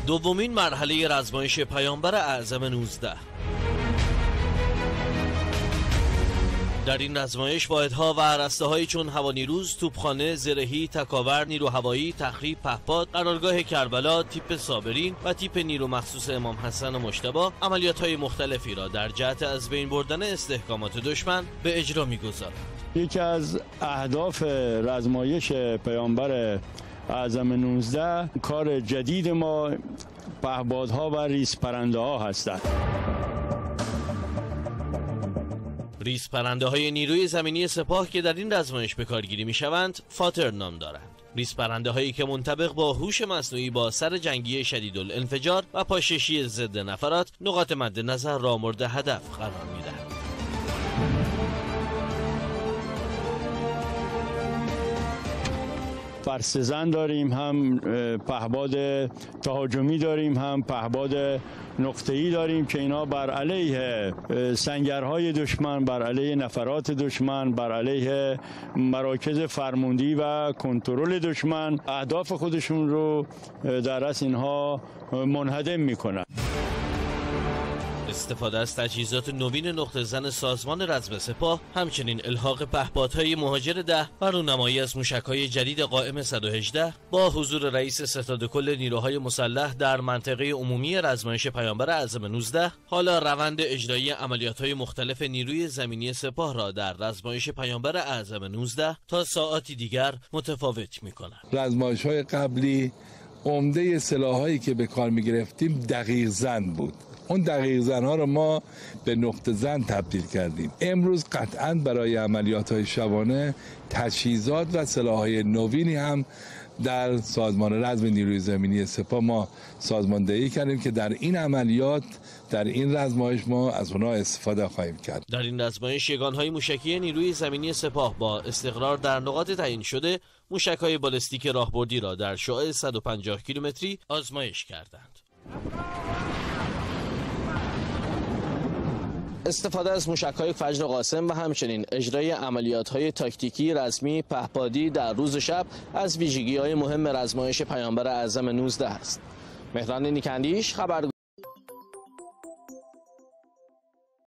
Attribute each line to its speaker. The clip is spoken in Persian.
Speaker 1: دومین مرحله رزمایش پیامبر اعظم 19. در این رزمایش واحدها و رسته‌هایی چون هوانیروز، توپخانه، زرهی، تکاور، نیرو هوایی، تخریب، پهپاد، قرارگاه کربلا، تیپ صابرین و تیپ نیرو مخصوص امام حسن مجتبی عملیات‌های مختلفی را در جهت از بین بردن استحکامات دشمن به اجرا می‌گذارند.
Speaker 2: یکی از اهداف رزمایش پیامبر اعظم 19 کار جدید ما پهپادها و ریزپرنده‌ها هستند.
Speaker 1: ریزپرنده‌های نیروی زمینی سپاه که در این رزمایش به کارگیری می‌شوند فاتر نام دارند. ریزپرنده‌هایی که منطبق با هوش مصنوعی با سر جنگی شدیدالانفجار و پاششی ضد نفرات نقاط مد نظر را مورد هدف قرار می‌دهند.
Speaker 2: فرسزن داریم، هم پهپاد تهاجمی داریم، هم پهپاد نقطه‌ای داریم که اینا بر علیه سنگرهای دشمن، بر علیه نفرات دشمن، بر علیه مراکز فرماندهی و کنترل دشمن اهداف خودشون رو در اصل اینها منهدم میکنن.
Speaker 1: استفاده از تجهیزات نوین نقطه زن سازمان رزم سپاه، همچنین الحاق پهپادهای مهاجر 10 و رونمایی از موشک‌های جدید قائم 118 با حضور رئیس ستاد کل نیروهای مسلح در منطقه عمومی رزمایش پیامبر اعظم 19 حالا روند اجرایی عملیات‌های مختلف نیروی زمینی سپاه را در رزمایش پیامبر اعظم 19 تا ساعاتی دیگر متفاوت می‌کند.
Speaker 3: رزمایش‌های قبلی عمده سلاحایی که به کار می‌گرفتیم دقیق زن بود. اون دقیق زنها رو ما به نقطه زن تبدیل کردیم. امروز قطعاً برای عملیات‌های شبانه تجهیزات و سلاح‌های نوینی هم در سازمان رزم نیروی زمینی سپاه ما سازماندهی کردیم که در این عملیات، در این رزمایش ما از اونها استفاده خواهیم کرد.
Speaker 1: در این رزمایش یگان‌های موشکی نیروی زمینی سپاه با استقرار در نقاط تعیین شده موشک‌های بالستیک راهبردی را در شعاع 150 کیلومتری آزمایش کردند. استفاده از موشک‌های فجر قاسم و همچنین اجرای عملیات‌های تاکتیکی رزمی پهپادی در روز و شب از ویژگی‌های مهم رزمایش پیامبر اعظم 19 است. مهران نیکندیش، خبرگزاری